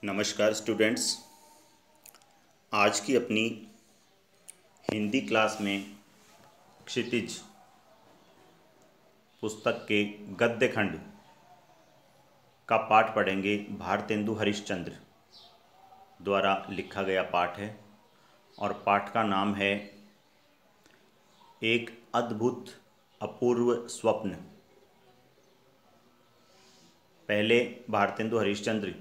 नमस्कार स्टूडेंट्स। आज की अपनी हिंदी क्लास में क्षितिज पुस्तक के गद्य खंड का पाठ पढ़ेंगे। भारतेंदु हरिश्चंद्र द्वारा लिखा गया पाठ है और पाठ का नाम है एक अद्भुत अपूर्व स्वप्न। पहले भारतेंदु हरिश्चंद्र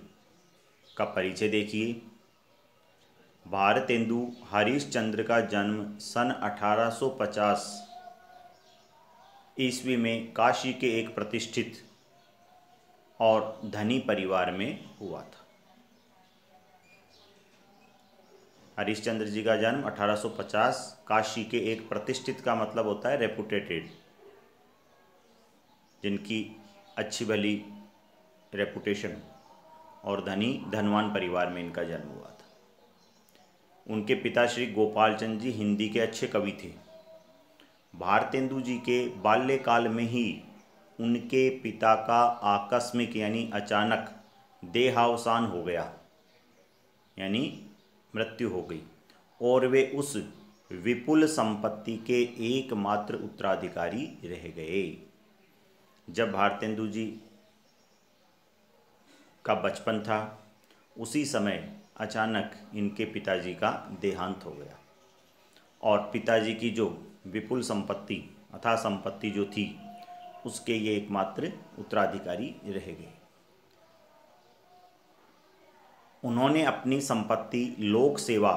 का परिचय देखिए। भारतेंदु हरिश्चंद्र का जन्म सन 1850 ईस्वी में काशी के एक प्रतिष्ठित और धनी परिवार में हुआ था। हरिश्चंद्र जी का जन्म 1850 काशी के एक प्रतिष्ठित का मतलब होता है रेपुटेटेड, जिनकी अच्छी भली रेपुटेशन, और धनवान परिवार में इनका जन्म हुआ था। उनके पिता श्री गोपाल चंद जी हिंदी के अच्छे कवि थे। भारतेंदु जी के बाल्यकाल में ही उनके पिता का आकस्मिक यानी अचानक देहावसान हो गया, यानी मृत्यु हो गई, और वे उस विपुल संपत्ति के एकमात्र उत्तराधिकारी रह गए। जब भारतेंदु जी का बचपन था, उसी समय अचानक इनके पिताजी का देहांत हो गया और पिताजी की जो विपुल संपत्ति अथाह संपत्ति जो थी, उसके ये एकमात्र उत्तराधिकारी रह गए। उन्होंने अपनी संपत्ति लोक सेवा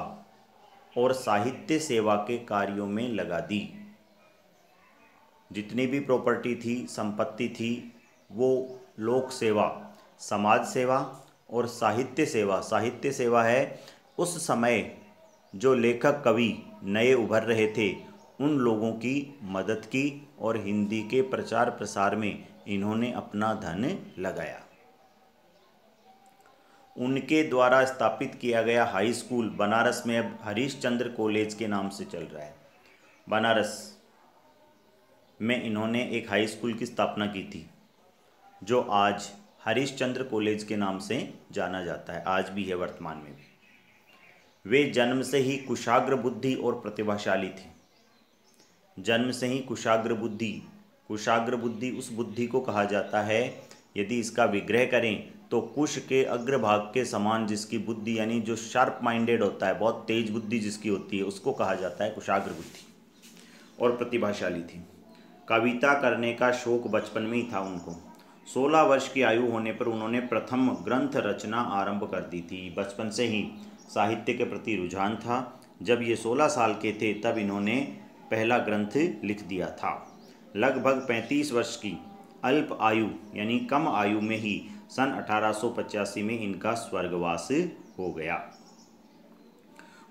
और साहित्य सेवा के कार्यों में लगा दी। जितनी भी प्रॉपर्टी थी, संपत्ति थी, वो लोक सेवा, समाज सेवा और साहित्य सेवा। साहित्य सेवा है उस समय जो लेखक कवि नए उभर रहे थे, उन लोगों की मदद की और हिंदी के प्रचार प्रसार में इन्होंने अपना धन लगाया। उनके द्वारा स्थापित किया गया हाई स्कूल बनारस में अब हरिश्चंद्र कॉलेज के नाम से चल रहा है। बनारस में इन्होंने एक हाई स्कूल की स्थापना की थी, जो आज हरिश्चंद्र कॉलेज के नाम से जाना जाता है, आज भी है, वर्तमान में भी। वे जन्म से ही कुशाग्र बुद्धि और प्रतिभाशाली थे। जन्म से ही कुशाग्र बुद्धि उस बुद्धि को कहा जाता है, यदि इसका विग्रह करें तो कुश के अग्रभाग के समान जिसकी बुद्धि, यानी जो शार्प माइंडेड होता है, बहुत तेज बुद्धि जिसकी होती है, उसको कहा जाता है कुशाग्र बुद्धि, और प्रतिभाशाली थी। कविता करने का शौक बचपन में ही था उनको। 16 वर्ष की आयु होने पर उन्होंने प्रथम ग्रंथ रचना आरंभ कर दी थी। बचपन से ही साहित्य के प्रति रुझान था। जब ये 16 साल के थे तब इन्होंने पहला ग्रंथ लिख दिया था। लगभग 35 वर्ष की अल्प आयु यानी कम आयु में ही सन 1885 में इनका स्वर्गवास हो गया।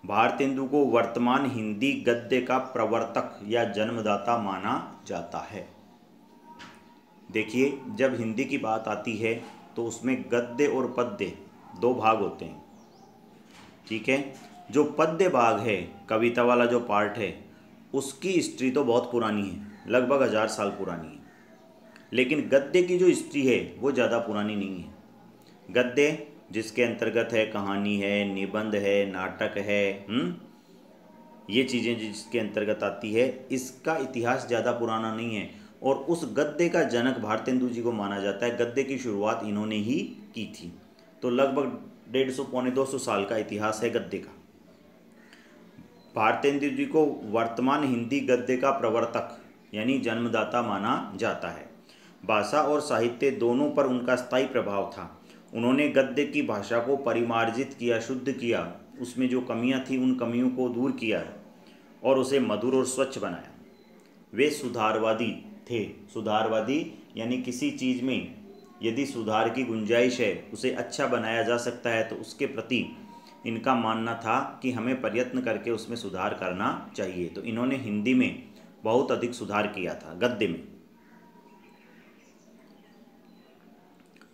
भारतेंदु को वर्तमान हिंदी गद्य का प्रवर्तक या जन्मदाता माना जाता है। देखिए, जब हिंदी की बात आती है तो उसमें गद्य और पद्य दो भाग होते हैं, ठीक है। जो पद्य भाग है, कविता वाला जो पार्ट है, उसकी हिस्ट्री तो बहुत पुरानी है, लगभग 1000 साल पुरानी है। लेकिन गद्य की जो हिस्ट्री है वो ज़्यादा पुरानी नहीं है। गद्य जिसके अंतर्गत है कहानी है, निबंध है, नाटक है, ये चीज़ें जिसके अंतर्गत आती है, इसका इतिहास ज़्यादा पुराना नहीं है। और उस गद्य का जनक भारतेंदु जी को माना जाता है। गद्य की शुरुआत इन्होंने ही की थी। तो लगभग 150 पौने 200 साल का इतिहास है गद्य का। भारतेंदु जी को वर्तमान हिंदी गद्य का प्रवर्तक यानी जन्मदाता माना जाता है। भाषा और साहित्य दोनों पर उनका स्थायी प्रभाव था। उन्होंने गद्य की भाषा को परिमार्जित किया, शुद्ध किया, उसमें जो कमियां थी उन कमियों को दूर किया और उसे मधुर और स्वच्छ बनाया। वे सुधारवादी थे। सुधारवादी यानी किसी चीज़ में यदि सुधार की गुंजाइश है, उसे अच्छा बनाया जा सकता है, तो उसके प्रति इनका मानना था कि हमें प्रयत्न करके उसमें सुधार करना चाहिए। तो इन्होंने हिंदी में बहुत अधिक सुधार किया था गद्य में।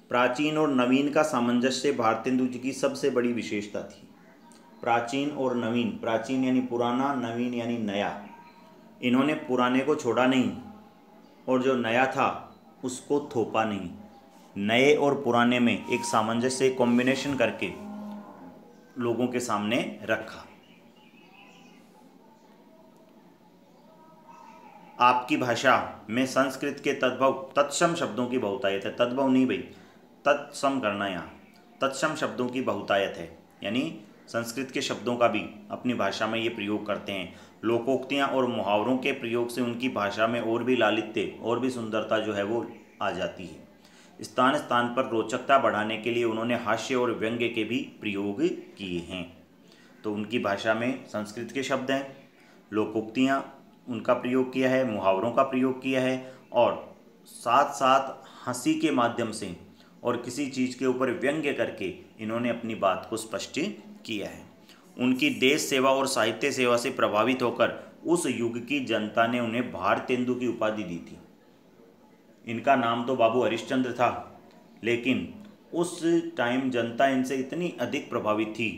प्राचीन और नवीन का सामंजस्य भारतेंदु जी की सबसे बड़ी विशेषता थी। प्राचीन और नवीन, प्राचीन यानी पुराना, नवीन यानी नया। इन्होंने पुराने को छोड़ा नहीं और जो नया था उसको थोपा नहीं। नए और पुराने में एक सामंजस्य, कॉम्बिनेशन करके लोगों के सामने रखा। आपकी भाषा में संस्कृत के तत्सम शब्दों की बहुतायत है। तद्भव नहीं भाई, तत्सम करना, यहाँ तत्सम शब्दों की बहुतायत है, यानी संस्कृत के शब्दों का भी अपनी भाषा में ये प्रयोग करते हैं। लोकोक्तियाँ और मुहावरों के प्रयोग से उनकी भाषा में और भी लालित्य और भी सुंदरता जो है वो आ जाती है। स्थान स्थान पर रोचकता बढ़ाने के लिए उन्होंने हास्य और व्यंग्य के भी प्रयोग किए हैं। तो उनकी भाषा में संस्कृत के शब्द हैं, लोकोक्तियाँ उनका प्रयोग किया है, मुहावरों का प्रयोग किया है, और साथ साथ हंसी के माध्यम से और किसी चीज़ के ऊपर व्यंग्य करके इन्होंने अपनी बात को स्पष्ट किया है। उनकी देश सेवा और साहित्य सेवा से प्रभावित होकर उस युग की जनता ने उन्हें भारतेंदु की उपाधि दी थी। इनका नाम तो बाबू हरिश्चंद्र था, लेकिन उस टाइम जनता इनसे इतनी अधिक प्रभावित थी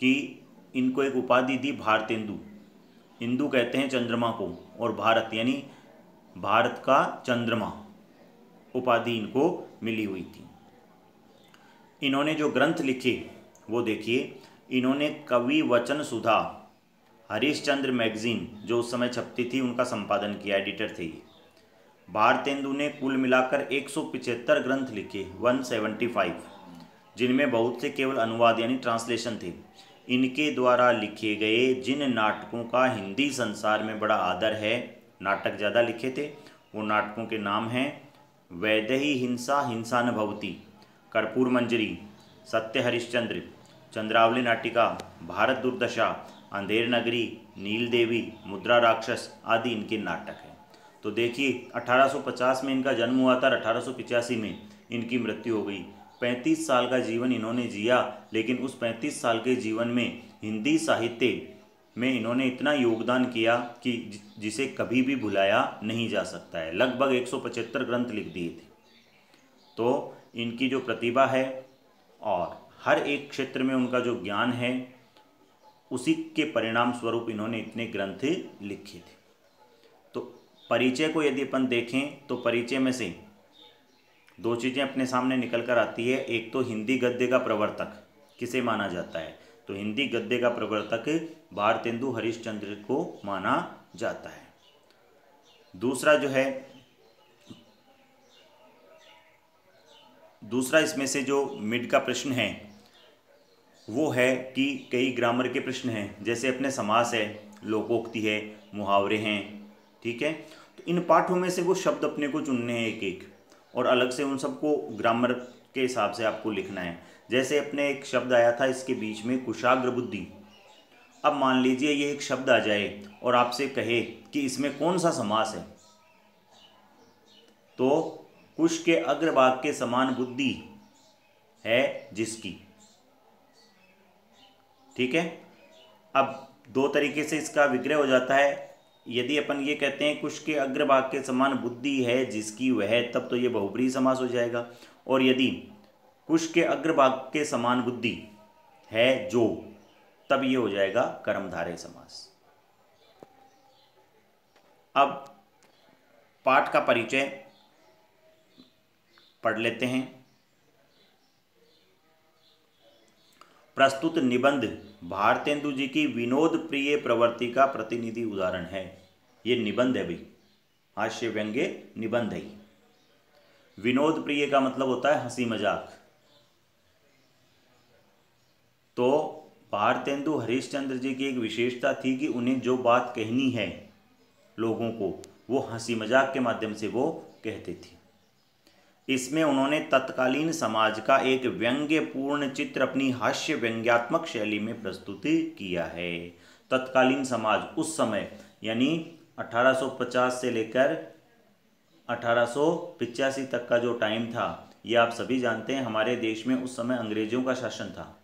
कि इनको एक उपाधि दी भारतेंदु। हिंदू कहते हैं चंद्रमा को, और भारत यानी भारत का चंद्रमा उपाधि इनको मिली हुई थी। इन्होंने जो ग्रंथ लिखे वो देखिए, इन्होंने कवि वचन सुधा हरिश्चंद्र मैगजीन जो उस समय छपती थी उनका संपादन किया, एडिटर थे ये। भारतेंदु ने कुल मिलाकर 175 ग्रंथ लिखे, 175, जिनमें बहुत से केवल अनुवाद यानी ट्रांसलेशन थे। इनके द्वारा लिखे गए जिन नाटकों का हिंदी संसार में बड़ा आदर है, नाटक ज़्यादा लिखे थे, वो नाटकों के नाम हैं वैदेही हिंसा हिंसा न भवती, कर्पूर मंजरी, सत्य हरिश्चंद्र, चंद्रावली नाटिका, भारत दुर्दशा, अंधेर नगरी, नील देवी, मुद्रा राक्षस आदि इनके नाटक हैं। तो देखिए 1850 में इनका जन्म हुआ था और 1885 में इनकी मृत्यु हो गई। 35 साल का जीवन इन्होंने जिया, लेकिन उस 35 साल के जीवन में हिंदी साहित्य में इन्होंने इतना योगदान किया कि जिसे कभी भी भुलाया नहीं जा सकता है। लगभग 175 ग्रंथ लिख दिए थे। तो इनकी जो प्रतिभा है और हर एक क्षेत्र में उनका जो ज्ञान है, उसी के परिणाम स्वरूप इन्होंने इतने ग्रंथ लिखे थे। तो परिचय को यदि अपन देखें तो परिचय में से दो चीज़ें अपने सामने निकल कर आती है। एक तो हिंदी गद्य का प्रवर्तक किसे माना जाता है, तो हिंदी गद्य का प्रवर्तक भारतेंदु हरिश्चंद्र को माना जाता है। दूसरा इसमें से जो मिड का प्रश्न है वो है कि कई ग्रामर के प्रश्न हैं, जैसे अपने समास है, लोकोक्ति है, मुहावरे हैं, ठीक है। तो इन पाठों में से वो शब्द अपने को चुनने हैं एक एक, और अलग से उन सबको ग्रामर के हिसाब से आपको लिखना है। जैसे अपने एक शब्द आया था इसके बीच में, कुशाग्र बुद्धि। अब मान लीजिए ये एक शब्द आ जाए और आपसे कहे कि इसमें कौन सा समास है, तो कुश के अग्रभाग के समान बुद्धि है जिसकी, ठीक है। अब दो तरीके से इसका विग्रह हो जाता है। यदि अपन ये कहते हैं कुश के अग्रभाग के समान बुद्धि है जिसकी वह, तब तो ये बहुब्रीहि समास हो जाएगा। और यदि कुश के अग्रभाग के समान बुद्धि है जो, तब ये हो जाएगा कर्मधारय समास। अब पाठ का परिचय पढ़ लेते हैं। प्रस्तुत निबंध भारतेंदु जी की विनोद प्रिय प्रवृत्ति का प्रतिनिधि उदाहरण है। ये निबंध है भाई, हास्य व्यंग्य निबंध है। विनोद प्रिय का मतलब होता है हंसी मजाक। तो भारतेंदु हरिश्चंद्र जी की एक विशेषता थी कि उन्हें जो बात कहनी है लोगों को, वो हंसी मजाक के माध्यम से वो कहते थे। इसमें उन्होंने तत्कालीन समाज का एक व्यंग्यपूर्ण चित्र अपनी हास्य व्यंग्यात्मक शैली में प्रस्तुत किया है। तत्कालीन समाज उस समय यानी 1850 से लेकर 1885 तक का जो टाइम था, ये आप सभी जानते हैं। हमारे देश में उस समय अंग्रेजों का शासन था,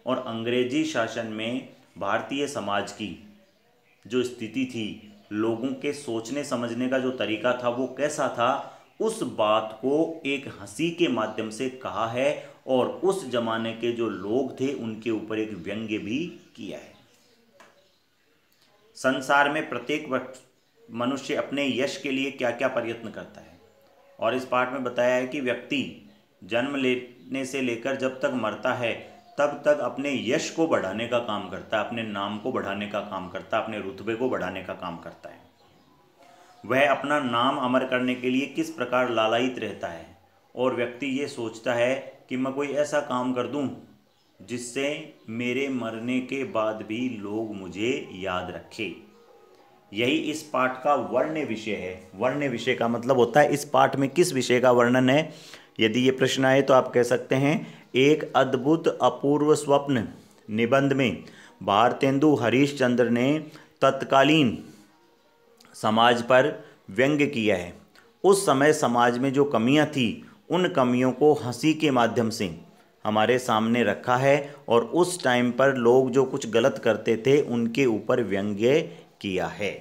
और अंग्रेजी शासन में भारतीय समाज की जो स्थिति थी, लोगों के सोचने समझने का जो तरीका था वो कैसा था, उस बात को एक हंसी के माध्यम से कहा है, और उस जमाने के जो लोग थे उनके ऊपर एक व्यंग्य भी किया है। संसार में प्रत्येक मनुष्य अपने यश के लिए क्या क्या प्रयत्न करता है, और इस पाठ में बताया है कि व्यक्ति जन्म लेने से लेकर जब तक मरता है तब तक अपने यश को बढ़ाने का काम करता है, अपने नाम को बढ़ाने का काम करता है, अपने रुतबे को बढ़ाने का काम करता है। वह अपना नाम अमर करने के लिए किस प्रकार लालायित रहता है और व्यक्ति ये सोचता है कि मैं कोई ऐसा काम कर दूं जिससे मेरे मरने के बाद भी लोग मुझे याद रखें। यही इस पाठ का वर्ण विषय है। वर्ण विषय का मतलब होता है इस पाठ में किस विषय का वर्णन है। यदि ये प्रश्न आए तो आप कह सकते हैं एक अद्भुत अपूर्व स्वप्न निबंध में भारतेंदु हरीशचंद्र ने तत्कालीन समाज पर व्यंग्य किया है। उस समय समाज में जो कमियां थी उन कमियों को हंसी के माध्यम से हमारे सामने रखा है और उस टाइम पर लोग जो कुछ गलत करते थे उनके ऊपर व्यंग्य किया है।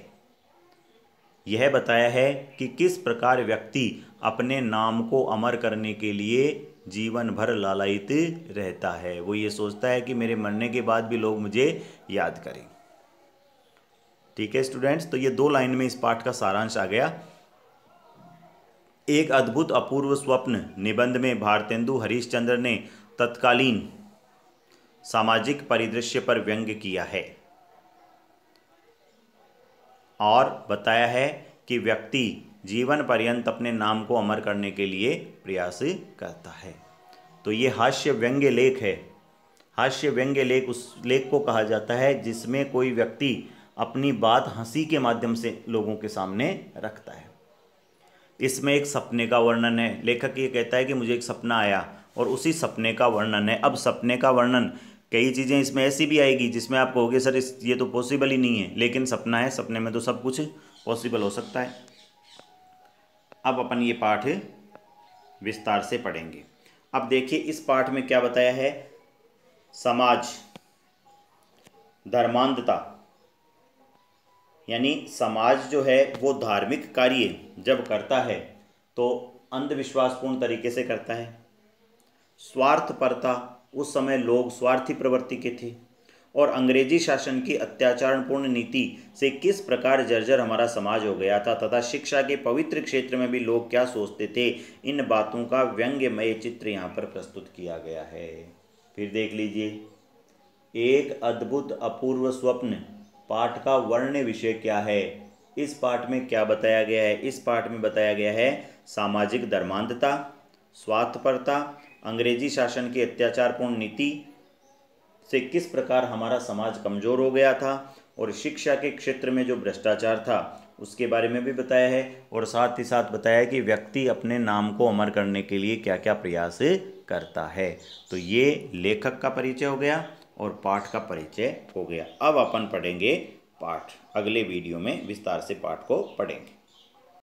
यह बताया है कि किस प्रकार व्यक्ति अपने नाम को अमर करने के लिए जीवन भर लालायित रहता है। वो ये सोचता है कि मेरे मरने के बाद भी लोग मुझे याद करें। ठीक है स्टूडेंट्स, तो ये 2 लाइन में इस पाठ का सारांश आ गया। एक अद्भुत अपूर्व स्वप्न निबंध में भारतेंदु हरीशचंद्र ने तत्कालीन सामाजिक परिदृश्य पर व्यंग्य किया है और बताया है कि व्यक्ति जीवन पर्यंत अपने नाम को अमर करने के लिए प्रयास करता है। तो ये हास्य व्यंग्य लेख है। हास्य व्यंग्य लेख उस लेख को कहा जाता है जिसमें कोई व्यक्ति अपनी बात हंसी के माध्यम से लोगों के सामने रखता है। इसमें एक सपने का वर्णन है। लेखक ये कहता है कि मुझे एक सपना आया और उसी सपने का वर्णन है। अब सपने का वर्णन, कई चीज़ें इसमें ऐसी भी आएगी जिसमें आप कहोगे सर ये तो पॉसिबल ही नहीं है, लेकिन सपना है, सपने में तो सब कुछ पॉसिबल हो सकता है। अब अपन ये पाठ विस्तार से पढ़ेंगे। अब देखिए इस पाठ में क्या बताया है। समाज धर्मांधता, यानी समाज जो है वो धार्मिक कार्य जब करता है तो अंधविश्वासपूर्ण तरीके से करता है। स्वार्थपरता, उस समय लोग स्वार्थी प्रवृत्ति के थे। और अंग्रेजी शासन की अत्याचारपूर्ण नीति से किस प्रकार जर्जर हमारा समाज हो गया था तथा शिक्षा के पवित्र क्षेत्र में भी लोग क्या सोचते थे, इन बातों का व्यंग्यमय चित्र यहाँ पर प्रस्तुत किया गया है। फिर देख लीजिए, एक अद्भुत अपूर्व स्वप्न पाठ का वर्ण विषय क्या है। इस पाठ में क्या बताया गया है। इस पाठ में बताया गया है सामाजिक धर्मांधता, स्वार्थपरता, अंग्रेजी शासन की अत्याचारपूर्ण नीति से किस प्रकार हमारा समाज कमज़ोर हो गया था और शिक्षा के क्षेत्र में जो भ्रष्टाचार था उसके बारे में भी बताया है। और साथ ही साथ बताया कि व्यक्ति अपने नाम को अमर करने के लिए क्या क्या प्रयास करता है। तो ये लेखक का परिचय हो गया और पाठ का परिचय हो गया। अब अपन पढ़ेंगे पाठ, अगले वीडियो में विस्तार से पाठ को पढ़ेंगे।